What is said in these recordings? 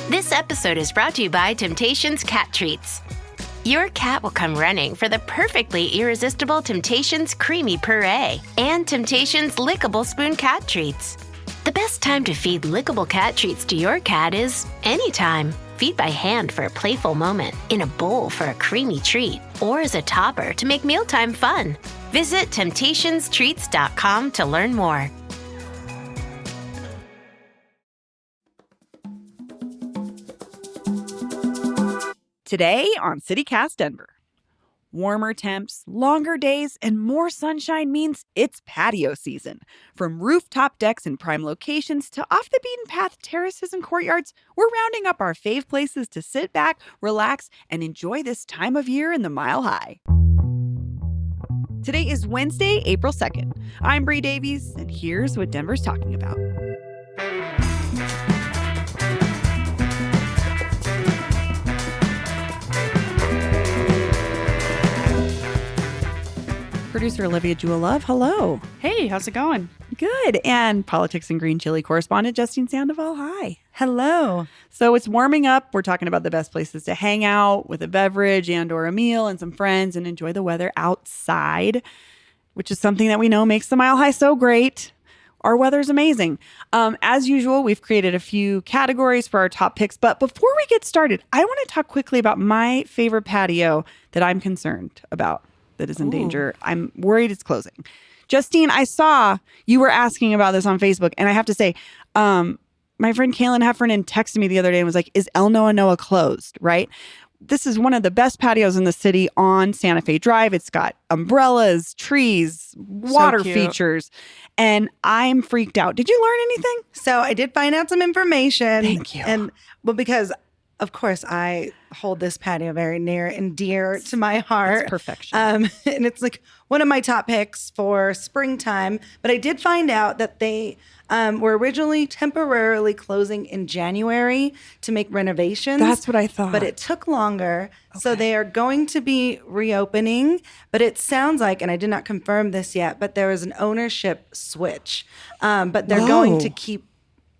This episode is brought to you by Temptations Cat Treats. Your cat will come running for the perfectly irresistible Temptations Creamy Puree and Temptations Lickable Spoon Cat Treats. The best time to feed lickable cat treats to your cat is anytime. Feed by hand for a playful moment, in a bowl for a creamy treat, or as a topper to make mealtime fun. Visit temptationstreats.com to learn more. Today on CityCast Denver. Warmer temps, longer days, and more sunshine means it's patio season. From rooftop decks in prime locations to off-the-beaten-path terraces and courtyards, we're rounding up our fave places to sit back, relax, and enjoy this time of year in the Mile High. Today is Wednesday, April 2nd. I'm Bree Davies, and here's what Denver's talking about. Producer Olivia Jewell Love, hello. Hey, how's it going? Good. And politics and green chili correspondent Justine Sandoval, hi. Hello. So it's warming up. We're talking about the best places to hang out with a beverage and or a meal and some friends and enjoy the weather outside, which is something that we know makes the Mile High so great. Our weather's amazing. As usual, we've created a few categories for our top picks. But before we get started, I want to talk quickly about my favorite patio that I'm concerned about. That is in danger. I'm worried it's closing. Justine, I saw you were asking about this on Facebook, and I have to say, my friend Kaylin Heffernan texted me the other day and was like, is El Noa Noa closed, right? This is one of the best patios in the city on Santa Fe Drive. It's got umbrellas, trees, water features, and I'm freaked out. Did you learn anything? So I did find out some information. Thank you. And because of course I hold this patio very near and dear to my heart. It's perfection. And it's like one of my top picks for springtime. But I did find out that they were originally temporarily closing in January to make renovations. That's what I thought. But it took longer. Okay. So they are going to be reopening. But it sounds like, and I did not confirm this yet, but there is an ownership switch. But they're going to keep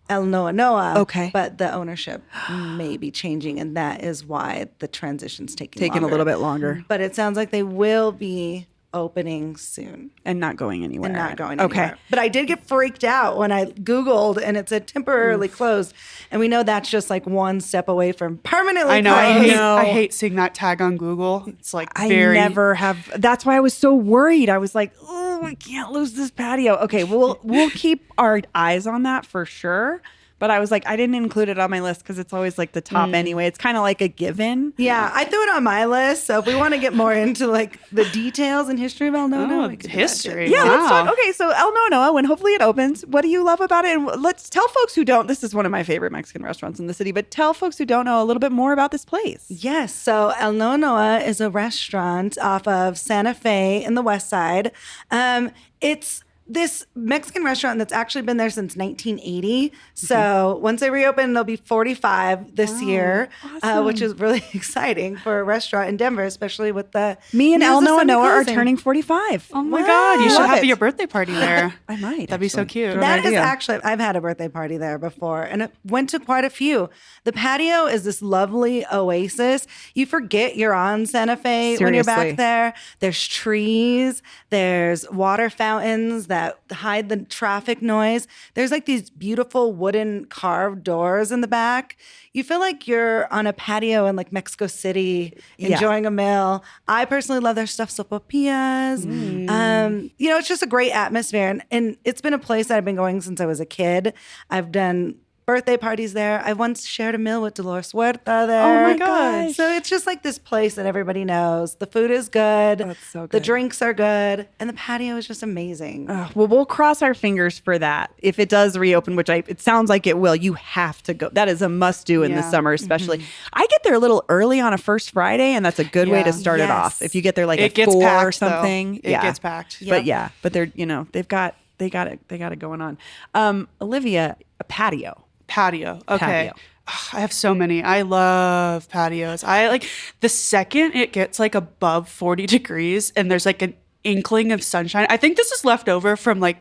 El Noa Noa. Okay. But the ownership may be changing, and that is why the transition's taking a little bit longer. But it sounds like they will be opening soon. And not going anywhere. Okay. But I did get freaked out when I Googled and it said temporarily closed. And we know that's just like one step away from permanently closed. I hate seeing that tag on Google. It's like I never have. That's why I was so worried. I was like, oh, we can't lose this patio. Okay, we'll keep our eyes on that for sure. But I was like, I didn't include it on my list because it's always like the top anyway. It's kind of like a given. Yeah, I threw it on my list. So if we want to get more into like the details and history of El Noa Noa, history. Yeah, let's talk. Okay, so El Noa Noa, when hopefully it opens, what do you love about it? And let's tell folks who don't. This is one of my favorite Mexican restaurants in the city. But tell folks who don't know a little bit more about this place. Yes, so El Noa Noa is a restaurant off of Santa Fe in the West Side. It's this Mexican restaurant that's actually been there since 1980. So once they reopen, they'll be 45 this year, awesome. Which is really exciting for a restaurant in Denver, especially with the Me and El Noa Noa are closing. turning 45. Oh my God, you should Love have it. your birthday party there. I might. That'd be so cute. Good That is idea. actually, I've had a birthday party there before and it went to quite a few. The patio is this lovely oasis. You forget you're on Santa Fe when you're Seriously. back there. There's trees, there's water fountains that hide the traffic noise. There's like these beautiful wooden carved doors in the back. You feel like you're on a patio in like Mexico City enjoying a meal. I personally love their stuffed sopapillas. It's just a great atmosphere. And it's been a place that I've been going since I was a kid. I've done birthday parties there. I once shared a meal with Dolores Huerta there. Oh my gosh. So it's just like this place that everybody knows. The food is good. That's so good. The drinks are good. And the patio is just amazing. Well, we'll cross our fingers for that. If it does reopen, which it sounds like it will, you have to go. That is a must do in the summer, especially. I get there a little early on a first Friday, and that's a good way to start it off. If you get there like at 4 packed, or something. It gets packed. But they're, they got it going on. Olivia, a patio. Patio. Okay. Patio. I have so many. I love patios. I like the second it gets like above 40 degrees and there's like an inkling of sunshine. I think this is left over from like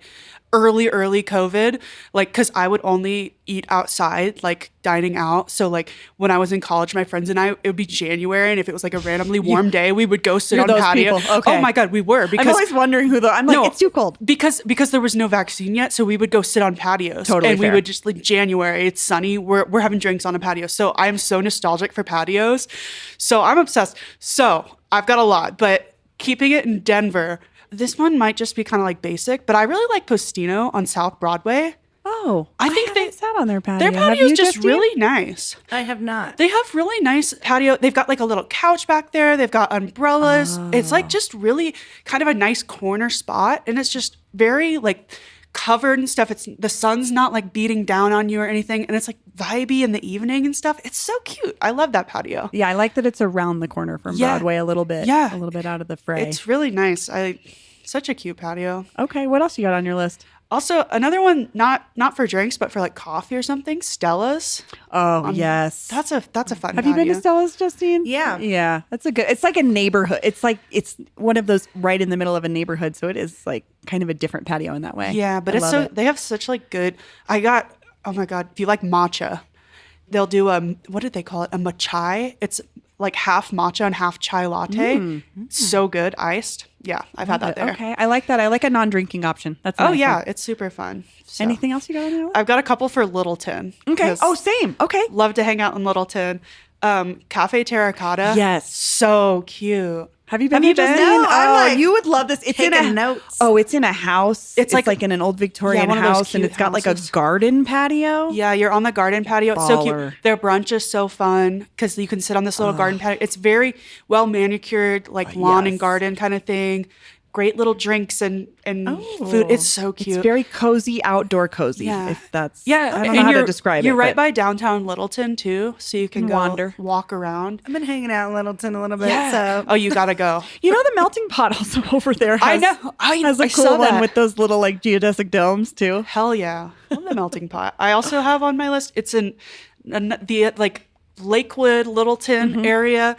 early COVID, like, because I would only eat outside, like dining out. So like when I was in college, my friends and I, it would be January, and if it was like a randomly warm day, we would go sit You're on those patio. people. Okay. Oh my God, we were, because I'm always wondering who I'm like, No, it's too cold. because there was no vaccine yet, so we would go sit on patios. Totally and we fair. would just, like, January, it's sunny, we're having drinks on a patio. So I'm so nostalgic for patios. So I'm obsessed. So I've got a lot, but keeping it in Denver, this one might just be kind of like basic, but I really like Postino on South Broadway. Oh, I think haven't sat on their patio. Their Have patio is you, just Justine? really nice. I have not. They have really nice patio. They've got like a little couch back there. They've got umbrellas. It's like just really kind of a nice corner spot. And it's just very like covered and stuff. It's the sun's not like beating down on you or anything. And it's like vibey in the evening and stuff. It's so cute. I love that patio. Yeah, I like that it's around the corner from Broadway a little bit. Yeah. A little bit out of the fray. It's really nice. Such a cute patio. Okay, what else you got on your list? Also, another one, not for drinks, but for like coffee or something, Stella's. Oh, yes. That's a fun Have you been to patio. Stella's, Justine? Yeah. Yeah. That's it's like a neighborhood. It's one of those right in the middle of a neighborhood. So it is like kind of a different patio in that way. Yeah, but I it's love so it. they have such like good. Oh my God, if you like matcha, they'll do what did they call it? A matchai. It's like half matcha and half chai latte. So good, iced. Yeah, I've had that there. Okay, I like that. I like a non-drinking option. That's a Oh nice yeah, one. it's super fun. So. Anything else you got on your list? I've got a couple for Littleton. Okay. 'cause Oh, same. Okay. love to hang out in Littleton. Cafe Terracotta. Yes. So cute. Have you been? Have you there, been? Justine? No, I'm Oh, like you would love this. It's in taking a notes. Oh, it's in a house. It's like in an old Victorian one of those house, and cute it's got like a houses. garden patio. Yeah, you're on the garden patio. It's so Baller. cute. Their brunch is so fun because you can sit on this little garden patio. It's very well manicured, like lawn and yes. garden kind of thing. Great little drinks and food. It's so cute. It's very cozy, outdoor cozy. Yeah. If that's yeah. I don't and know how to you're- describe You're it. right but by downtown Littleton too, so you can go wander. walk around. I've been hanging out in Littleton a little bit. Yeah. So Oh, you gotta go. You know the melting pot also over there. I Has, know. has a I cool saw one that. with those little like geodesic domes too. Hell yeah. Love the melting pot. I also have on my list, it's in the like Lakewood, Littleton Mm-hmm. area.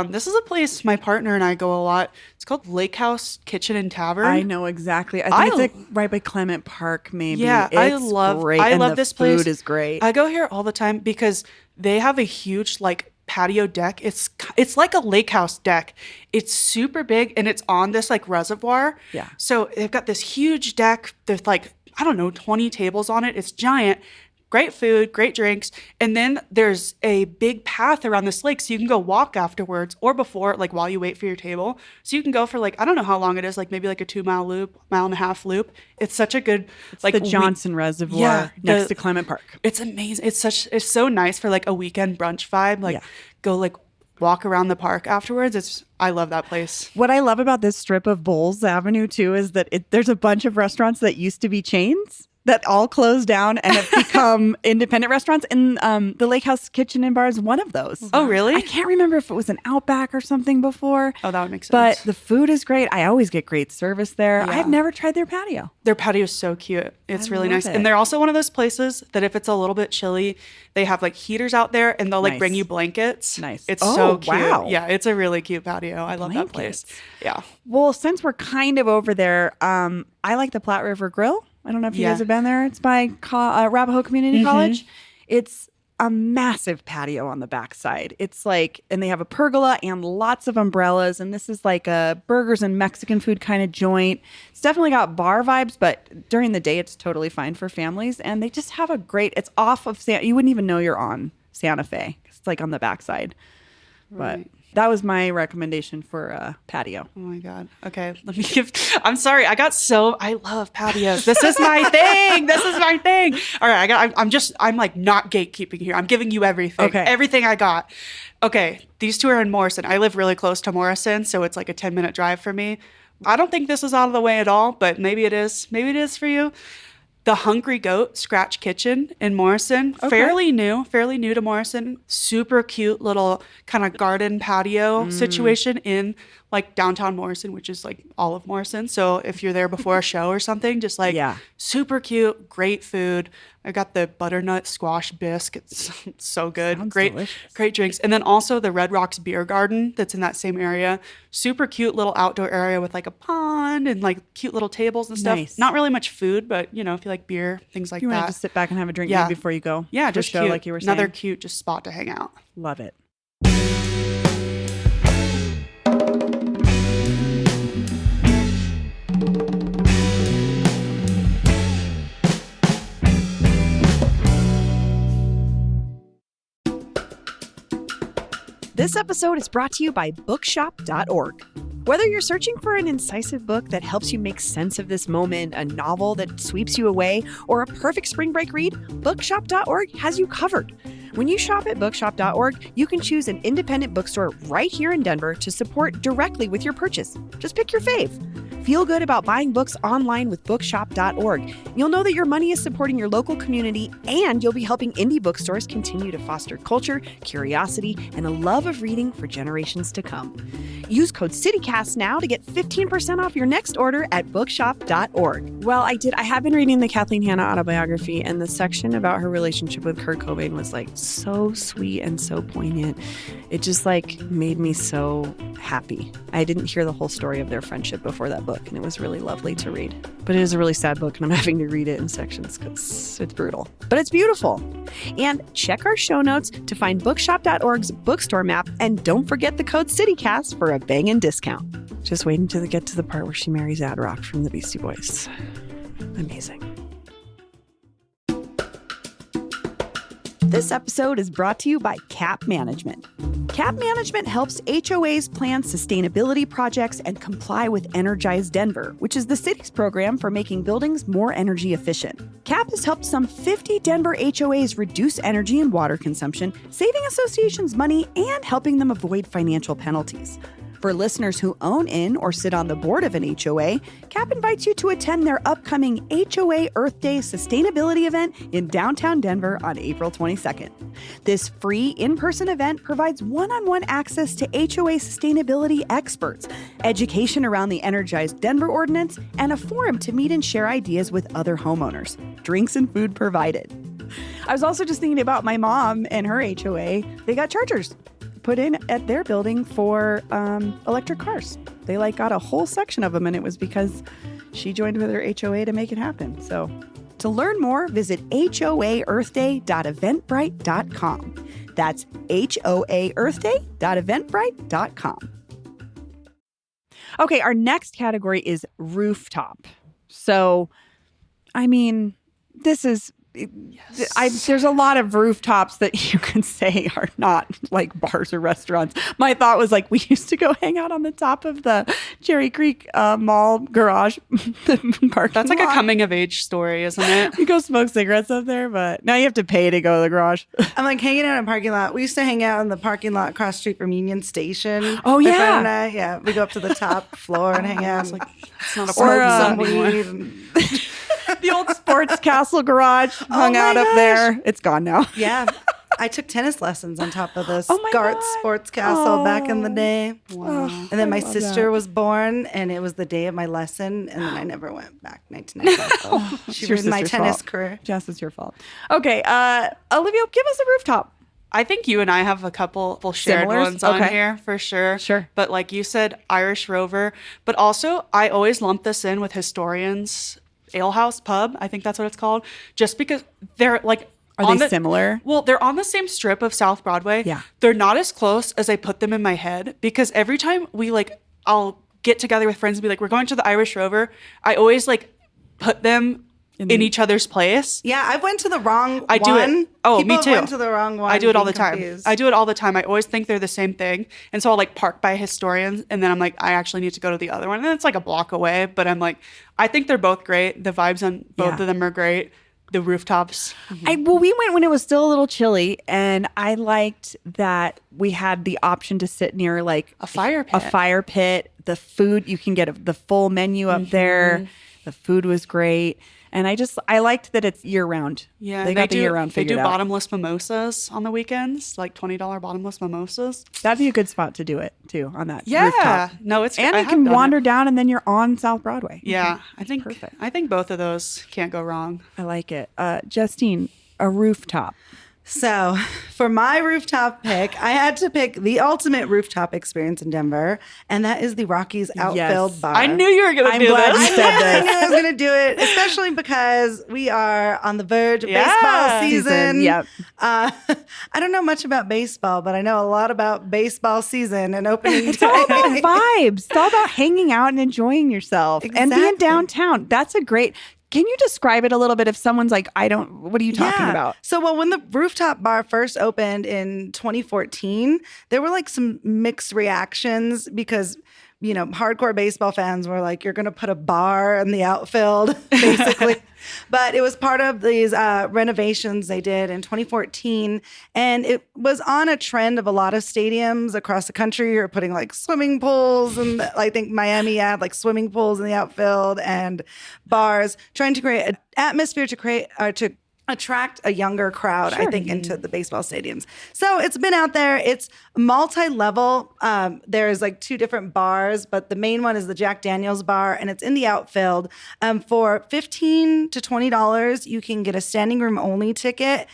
This is a place my partner and I go a lot. It's called Lake House Kitchen and Tavern. I know exactly. I think it's like right by Clement Park, maybe. Yeah, it's I love great. I and love the this place. Food is great. I go here all the time because they have a huge like patio deck. It's like a lake house deck. It's super big and it's on this like reservoir. Yeah. So they've got this huge deck. There's like, I don't know, 20 tables on it. It's giant. Great food, great drinks. And then there's a big path around this lake. So you can go walk afterwards or before, like while you wait for your table. So you can go for like, I don't know how long it is, like maybe like a 2-mile loop, 1.5 mile loop. It's such a good, like the Johnson Reservoir Yeah, next the- to Clement Park. It's amazing. It's so nice for like a weekend brunch vibe. Like Yeah. go like walk around the park afterwards. I love that place. What I love about this strip of Bowles Avenue too is that there's a bunch of restaurants that used to be chains that all closed down and have become independent restaurants. And the Lake House Kitchen and Bar is one of those. Oh, really? I can't remember if it was an Outback or something before. Oh, that would make But sense. the food is great. I always get great service there. Yeah. I've never tried their patio. Their patio is so cute. It's I really love nice. it. And they're also one of those places that if it's a little bit chilly, they have like heaters out there and they'll like Nice. bring you blankets. Nice. It's Oh, so cute. wow. Yeah, it's a really cute patio. I love that Blankets. place. Yeah. Well, since we're kind of over there, I like the Platte River Grill. I don't know if you Yeah. guys have been there. It's by Arapahoe Community College. It's a massive patio on the backside. It's like, and they have a pergola and lots of umbrellas. And this is like a burgers and Mexican food kind of joint. It's definitely got bar vibes, but during the day, it's totally fine for families. And they just have a great, it's off of, you wouldn't even know you're on Santa Fe. It's like on the backside. But Right. that was my recommendation for patio. Oh my God. Okay. Let me I'm sorry. I love patios. This is my thing. This is my thing. All right. I'm like not gatekeeping here. I'm giving you everything. Okay. Everything I got. Okay. These two are in Morrison. I live really close to Morrison, so it's like a 10-minute drive for me. I don't think this is out of the way at all, but maybe it is. Maybe it is for you. The Hungry Goat Scratch Kitchen in Morrison. Okay. Fairly new to Morrison. Super cute little kind of garden patio situation in like downtown Morrison, which is like all of Morrison. So if you're there before a show or something, just like Yeah. super cute, great food. I got the butternut squash bisque. It's so good. Sounds Great, delicious. great drinks. And then also the Red Rocks Beer Garden that's in that same area. Super cute little outdoor area with like a pond and like cute little tables and stuff. Nice. Not really much food, but if you like beer, things like You want that. to just sit back and have a drink Yeah. maybe before you go. Yeah, to the just show, cute. like you were saying. Another cute just spot to hang out. Love it. This episode is brought to you by bookshop.org. Whether you're searching for an incisive book that helps you make sense of this moment, a novel that sweeps you away, or a perfect spring break read, bookshop.org has you covered. When you shop at bookshop.org, you can choose an independent bookstore right here in Denver to support directly with your purchase. Just pick your fave. Feel good about buying books online with bookshop.org. You'll know that your money is supporting your local community, and you'll be helping indie bookstores continue to foster culture, curiosity, and a love of reading for generations to come. Use code CityCast now to get 15% off your next order at bookshop.org. Well, I have been reading the Kathleen Hanna autobiography, and the section about her relationship with Kurt Cobain was like so sweet and so poignant. It just like made me so happy. I didn't hear the whole story of their friendship before that book, and it was really lovely to read. But it is a really sad book, and I'm having to read it in sections because it's brutal. But it's beautiful. And check our show notes to find bookshop.org's bookstore map, and don't forget the code CityCast for a bangin' discount. Just waiting to get to the part where she marries Ad Rock from the Beastie Boys. Amazing. This episode is brought to you by CAP Management. CAP Management helps HOAs plan sustainability projects and comply with Energize Denver, which is the city's program for making buildings more energy efficient. CAP has helped some 50 Denver HOAs reduce energy and water consumption, saving associations money and helping them avoid financial penalties. For listeners who own in or sit on the board of an HOA, CAP invites you to attend their upcoming HOA Earth Day sustainability event in downtown Denver on April 22nd. This free in-person event provides one-on-one access to HOA sustainability experts, education around the Energized Denver Ordinance, and a forum to meet and share ideas with other homeowners. Drinks and food provided. I was also just thinking about my mom and her HOA. They got chargers put in at their building for electric cars. They got a whole section of them, and it was because she joined with her HOA to make it happen. So to learn more, visit hoaearthday.eventbrite.com. That's hoaearthday.eventbrite.com. Okay, our next category is rooftop. So, I mean, this is... there's a lot of rooftops that you can say are not like bars or restaurants. My thought was we used to go hang out on the top of the Cherry Creek Mall garage. That's like a coming of age story, isn't it? You go smoke cigarettes up there, but now you have to pay to go to the garage. I'm hanging out in a parking lot. We used to hang out in the parking lot across the street from Union Station. Oh, My yeah. friend and I, yeah. We go up to the top floor and hang out. It's not a Smoke some problem anymore. weed. The old Sports Castle garage hung my out up gosh. there. It's gone now. Yeah. I took tennis lessons on top of this Oh my Gartz God. Sports Castle back in the Oh. day. Wow. And then my I love sister that. was born, and it was the day of my lesson, and then I never went back. 1995. She It's your ruined my sister's tennis fault. career. Jess, it's your fault. Okay, Olivia, give us a rooftop. I think you and I have a couple shared Similars? ones on Okay. here for sure. Sure. But like you said, Irish Rover. But also, I always lump this in with Historians Alehouse Pub. I think that's what it's called. Just because they're Are they similar? Well, they're on the same strip of South Broadway. Yeah. They're not as close as I put them in my head, because every time I'll get together with friends and be like, we're going to the Irish Rover, I always put them in each other's place. Yeah, I went to the wrong I do one. it. Oh, People me too. went to the wrong one. I do it all the being time. confused. I do it all the time. I always think they're the same thing. And so I'll park by Historians, and then I'm like, I actually need to go to the other one. And it's a block away, but I'm like, I think they're both great. The vibes on both of them are great. The rooftops. We went when it was still a little chilly, and I liked that we had the option to sit near A fire pit. A fire pit. The food, you can get the full menu up there. The food was great. And I liked that it's year round. Yeah, they got the year round They figured do out. bottomless mimosas on the weekends, like $20 bottomless mimosas. That'd be a good spot to do it too on that Yeah, rooftop. no, it's And I you have can done wander it. down and then you're on South Broadway. Yeah, I think Perfect. I think both of those can't go wrong. I like it. Justine, a rooftop. So, for my rooftop pick, I had to pick the ultimate rooftop experience in Denver, and that is the Rockies Outfield Bar. I knew you were going to I'm do glad this. you said I knew this. I was going to do it, especially because we are on the verge of baseball season. Yep. I don't know much about baseball, but I know a lot about baseball season and opening It's all about day. vibes. It's all about hanging out and enjoying yourself and being Exactly. downtown. That's a great. Can you describe it a little bit if someone's like, what are you talking about? So, when the rooftop bar first opened in 2014, there were like some mixed reactions because, hardcore baseball fans were like, you're going to put a bar in the outfield, basically. But it was part of these renovations they did in 2014. And it was on a trend of a lot of stadiums across the country are putting like swimming pools. And I think Miami had like swimming pools in the outfield and bars, trying to create an atmosphere to attract a younger crowd, I think, into the baseball stadiums. So it's been out there. It's multi-level. There's like 2 different bars, but the main one is the Jack Daniels bar, and it's in the outfield. For $15 to $20, you can get a standing room only ticket,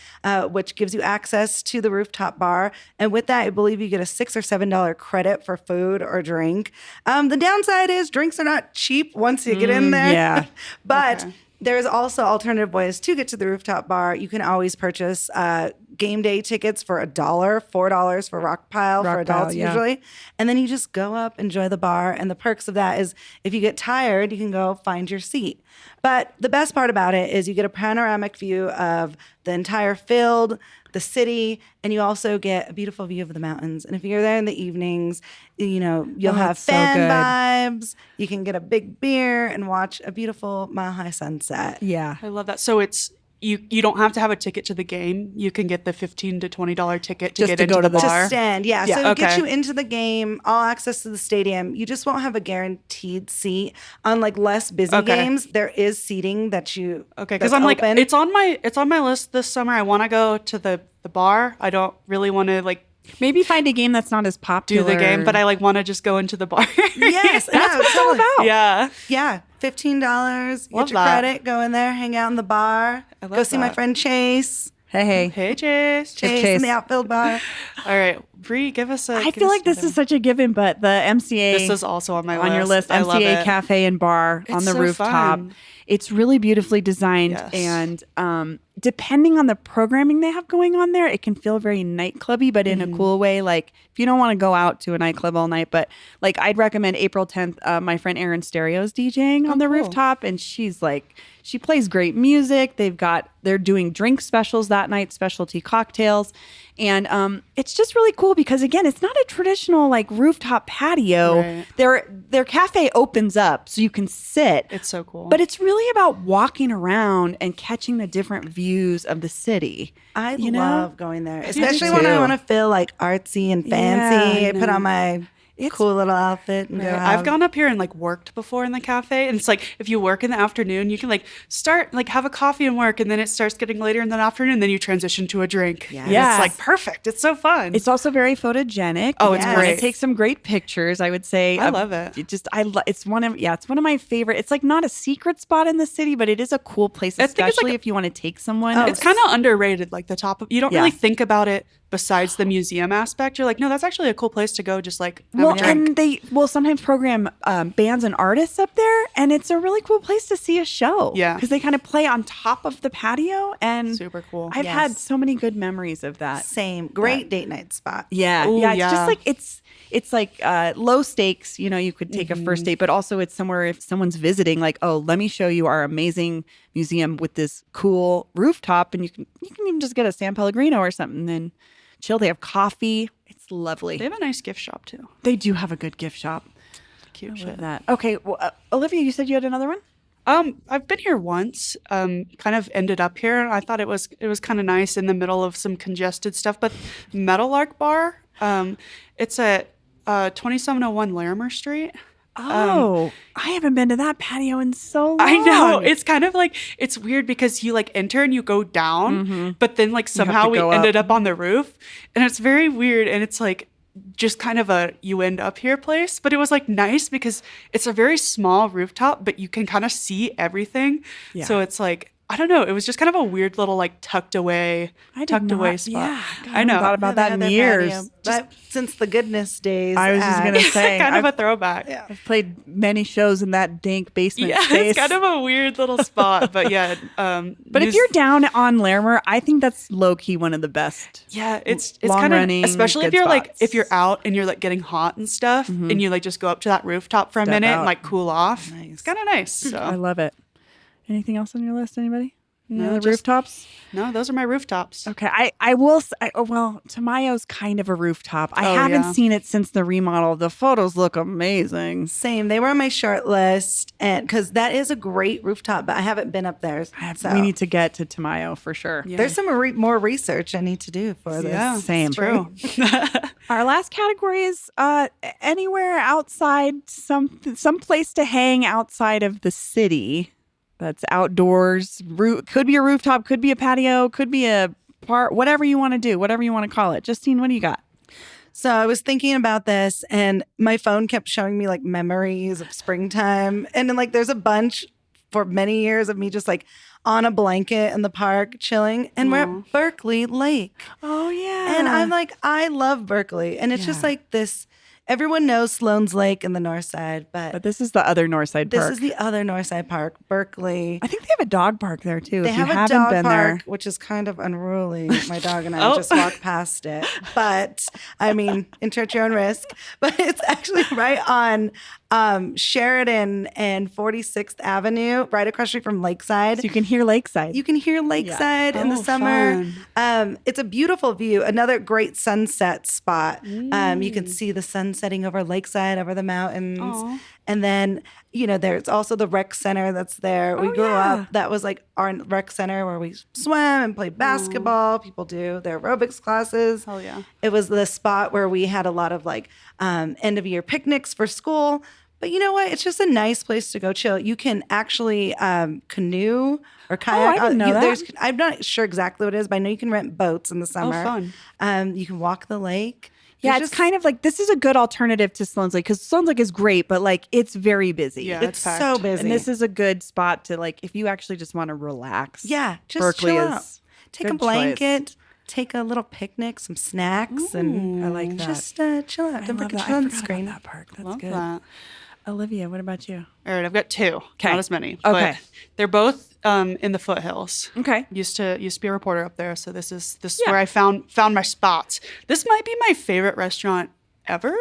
which gives you access to the rooftop bar. And with that, I believe you get a $6 or $7 credit for food or drink. The downside is drinks are not cheap once you get in there. yeah. But there's also alternative ways to get to the rooftop bar. You can always purchase game day tickets for $4 for Rock Pile for adults usually. And then you just go up, enjoy the bar. And the perks of that is if you get tired, you can go find your seat. But the best part about it is you get a panoramic view of the entire field, the city, and you also get a beautiful view of the mountains. And if you're there in the evenings, you'll have fan vibes. You can get a big beer and watch a beautiful mile-high sunset. Yeah. I love that. So it's you don't have to have a ticket to the game. You can get the $15 to $20 ticket to Just get to into go to the the bar. To stand, yeah. So Yeah. it gets Okay. you into the game, all access to the stadium. You just won't have a guaranteed seat. On like less busy Okay. games, there is seating that you Okay, because that's I'm like, open. it's on my list this summer. I want to go to the bar. I don't really want to like Maybe find a game that's not as popular. do the game, but I like want to just go into the bar. Yes, That's what it's all about. Yeah. Yeah, $15. Love Get your that. credit. Go in there, hang out in the bar. I love Go see my that. friend Chase. Hey. Hey, Chase. Chase in the outfield bar. All right, Bree, give us a. I feel like this is such a given, but the MCA This is also on my on your list, I love MCA it. Cafe and Bar on It's the so rooftop. fun. It's really beautifully designed, Yes. and depending on the programming they have going on there, it can feel very nightclubby, but in a cool way. Like if you don't want to go out to a nightclub all night, but like I'd recommend April 10th. My friend Erin Stereo's DJing on the cool. rooftop, and she plays great music. They're doing drink specials that night, specialty cocktails. And it's just really cool because again, it's not a traditional like rooftop patio. Right. Their cafe opens up so you can sit. It's so cool. But it's really about walking around and catching the different views of the city. I You know? love going there, do especially when I too. want to feel like artsy and fancy. Yeah, I I put on my cool little outfit and go out. I've gone up here and like worked before in the cafe, and it's like if you work in the afternoon, you can like start like have a coffee and work, and then it starts getting later in the afternoon, then you transition to a drink. Yes. And Yes. it's like perfect. It's so fun. It's also very photogenic. Oh, it's and great. it takes some great pictures, I would say. I love it. It's one of my favorite. It's like not a secret spot in the city, but it is a cool place, I think it's especially like if you want to take someone. It's kind of underrated. Like the top of you don't Yeah. really think about it besides the museum aspect. You're like, no, that's actually a cool place to go. Just like have well, a drink. and they will sometimes program bands and artists up there, and it's a really cool place to see a show. Yeah. because they kind of play on top of the patio, and Super cool. I've Yes. had so many good memories of that. Same. Great date night spot. Yeah, Ooh, yeah. It's yeah. just like it's like low stakes. You could take a first date, but also it's somewhere if someone's visiting. Like, oh, let me show you our amazing museum with this cool rooftop, and you can even just get a San Pellegrino or something, and then chill. They have coffee. It's lovely. They have a nice gift shop too. They do have a good gift shop. Cute I love shit. that. Okay, well, Olivia, you said you had another one. I've been here once. Kind of ended up here. I thought it was kind of nice in the middle of some congested stuff. But Meadowlark Bar, it's at 2701 Larimer Street. Oh, I haven't been to that patio in so long. I know. It's kind of like, it's weird because you like enter and you go down, but then like somehow we go ended up. up on the roof, and it's very weird. And it's like just kind of a you end up here place, but it was like nice because it's a very small rooftop, but you can kind of see everything. Yeah. So it's like, I don't know. It was just kind of a weird little like tucked away spot. Yeah, I know. Thought about that in years. Since the goodness days. I was just gonna say, kind of I've a throwback. I've played many shows in that dank basement Yeah, space. it's kind of a weird little spot, but yeah. But if you're down on Larimer, I think that's low key one of the best. yeah, it's long kind of, running, especially if good you're like, spots. if you're out and you're like getting hot and stuff, and you like just go up to that rooftop for a minute out. and like cool off. It's kind of nice. So I love it. Anything else on your list? Anybody? Any No, other just- rooftops? no, those are my rooftops. Okay, I will. Well, Tamayo's kind of a rooftop. I Oh, haven't yeah. seen it since the remodel. The photos look amazing. Same. They were on my short list, and because that is a great rooftop, but I haven't been up there. So We need to get to Tamayo for sure. Yeah. there's some more research I need to do for this. Yeah, Same. True. Our last category is anywhere outside, some place to hang outside of the city. That's outdoors. Could be a rooftop, could be a patio, could be a park, whatever you want to do, whatever you want to call it. Justine, what do you got? So I was thinking about this, and my phone kept showing me like memories of springtime, and then like there's a bunch for many years of me just like on a blanket in the park chilling, and we're at Berkeley Lake. Oh yeah. And I'm like, I love Berkeley. And it's just Yeah. like this, everyone knows Sloan's Lake in the north side, But this is the other Northside this Park. is the other north side park, Berkeley. I think they have a dog park there too. They if have you a haven't dog been park, there. which is kind of unruly. My dog and I Oh. just walked past it. But I mean, enter at your own risk. But it's actually right on Sheridan and 46th Avenue, right across the street from Lakeside. So you can hear Lakeside. You can hear Lakeside in the Oh, summer. fun. It's a beautiful view. Another great sunset spot. You can see the sun setting over Lakeside, over the mountains. Aw. And then, there's also the rec center that's there. We grew up. That was like our rec center where we swim and play basketball. People do their aerobics classes. Hell yeah. It was the spot where we had a lot of like end of year picnics for school. But you know what? It's just a nice place to go chill. You can actually canoe or kayak. I didn't know that. I'm not sure exactly what it is, but I know you can rent boats in the summer. fun. You can walk the lake. Yeah, There's it's kind of like this is a good alternative to Sloan's Lake because Sloan's Lake is great, but like it's very busy. Yeah, It's packed. so busy. And this is a good spot to like if you actually just want to relax. Yeah, just Berkeley chill is out. Take a good blanket, take a little picnic, some snacks, and I like that. just chill out. I Don't love forget that. your I forgot sunscreen. about that park. That's Love good. that. Olivia, what about you? All right, I've got two. Okay. Not as many. Okay. But they're both in the foothills. Okay. Used to be a reporter up there, so this is Yeah. where I found my spots. This might be my favorite restaurant ever.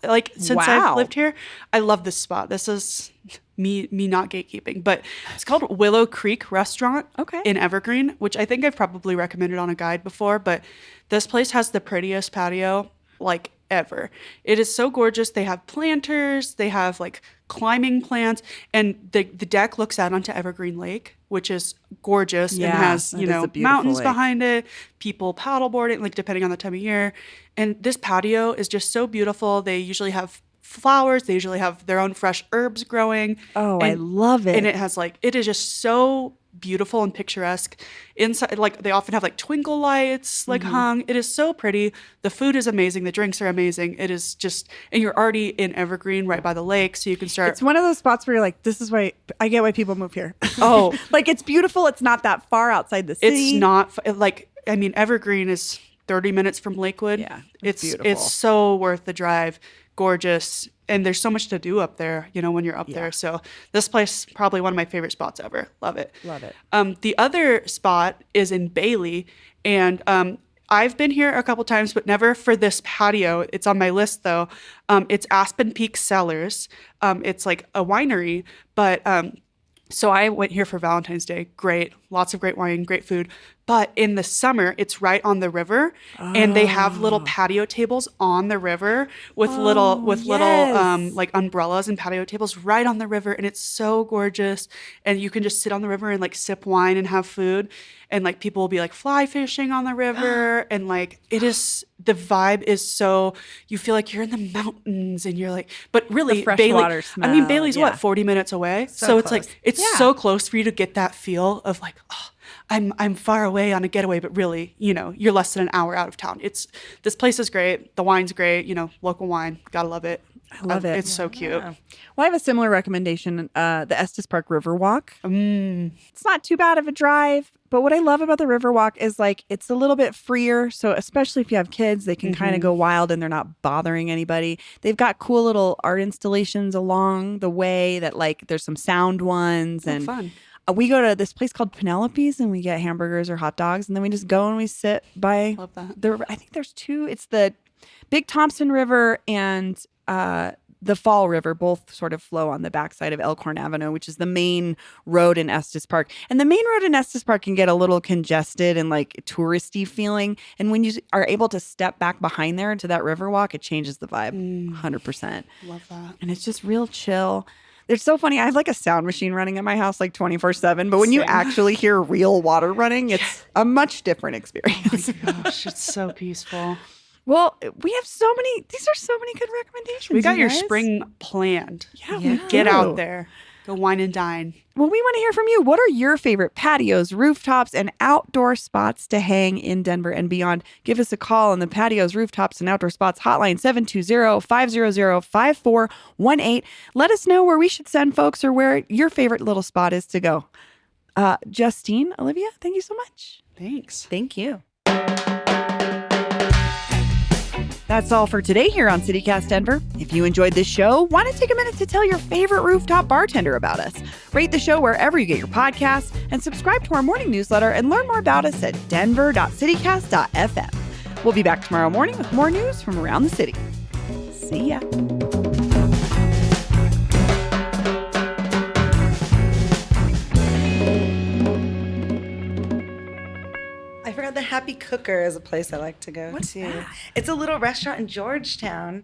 Like since Wow. I've lived here, I love this spot. This is me not gatekeeping, but it's called Willow Creek Restaurant Okay. in Evergreen, which I think I've probably recommended on a guide before, but this place has the prettiest patio like ever. It is so gorgeous. They have planters, they have like climbing plants, and the deck looks out onto Evergreen Lake, which is gorgeous and Yeah, has, that is a beautiful mountains lake. behind it, people paddleboarding, like depending on the time of year. And this patio is just so beautiful. They usually have flowers. They usually have their own fresh herbs growing. Oh, I love it. And it has like, it is just so beautiful and picturesque. Inside, like they often have like twinkle lights like Mm-hmm. hung. It is so pretty. The food is amazing. The drinks are amazing. It is just, and you're already in Evergreen right by the lake. So you can start. It's one of those spots where you're like, this is why I get why people move here. Oh. like it's beautiful. It's not that far outside the city. It's not like, I mean, Evergreen is 30 minutes from Lakewood. Yeah, it's beautiful. It's so worth the drive. Gorgeous. And there's so much to do up there, when you're up there. So this place, probably one of my favorite spots ever. Love it. Love it. The other spot is in Bailey. And I've been here a couple times, but never for this patio. It's on my list, though. It's Aspen Peak Cellars. It's like a winery, but so I went here for Valentine's Day. Great. Lots of great wine, great food. But in the summer, it's right on the river, and they have little patio tables on the river with little like umbrellas and patio tables right on the river, and it's so gorgeous. And you can just sit on the river and like sip wine and have food, and like people will be like fly fishing on the river, and like it is the vibe is so, you feel like you're in the mountains and you're like, but really The fresh Bailey, water smell, I mean, Bailey's yeah. what, 40 minutes away? So it's close. like, it's Yeah. so close for you to get that feel of like, oh, I'm far away on a getaway, but really, you know, you're less than an hour out of town. This place is great. The wine's great, you know, local wine. Gotta love it. I love it. It's so cute. Well, I have a similar recommendation, the Estes Park Riverwalk. It's not too bad of a drive, but what I love about the Riverwalk is like it's a little bit freer. So especially if you have kids, they can kind of go wild and they're not bothering anybody. They've got cool little art installations along the way that like there's some sound ones and Fun. we go to this place called Penelope's and we get hamburgers or hot dogs and then we just go and we sit by Love that. I think there's two. It's the Big Thompson River and the Fall River, both sort of flow on the backside of Elkhorn Avenue, which is the main road in Estes Park. And the main road in Estes Park can get a little congested and like touristy feeling. And when you are able to step back behind there into that river walk, it changes the vibe 100%. Love that. And it's just real chill. It's so funny. I have like a sound machine running at my house like 24/7. But when you Same. actually hear real water running, it's a much different experience. Gosh, it's so peaceful. Well, we have so many. These are so many good recommendations. We got you your guys. spring planned. Yeah, we Get do. out there. Go wine and dine. Well, we want to hear from you. What are your favorite patios, rooftops, and outdoor spots to hang in Denver and beyond? Give us a call on the Patios, Rooftops, and Outdoor Spots hotline, 720-500-5418. Let us know where we should send folks or where your favorite little spot is to go. Justine, Olivia, thank you so much. Thanks. Thank you. That's all for today here on CityCast Denver. If you enjoyed this show, why not take a minute to tell your favorite rooftop bartender about us? Rate the show wherever you get your podcasts and subscribe to our morning newsletter and learn more about us at denver.citycast.fm. We'll be back tomorrow morning with more news from around the city. See ya. I forgot the Happy Cooker is a place I like to go to. What's that? It's a little restaurant in Georgetown.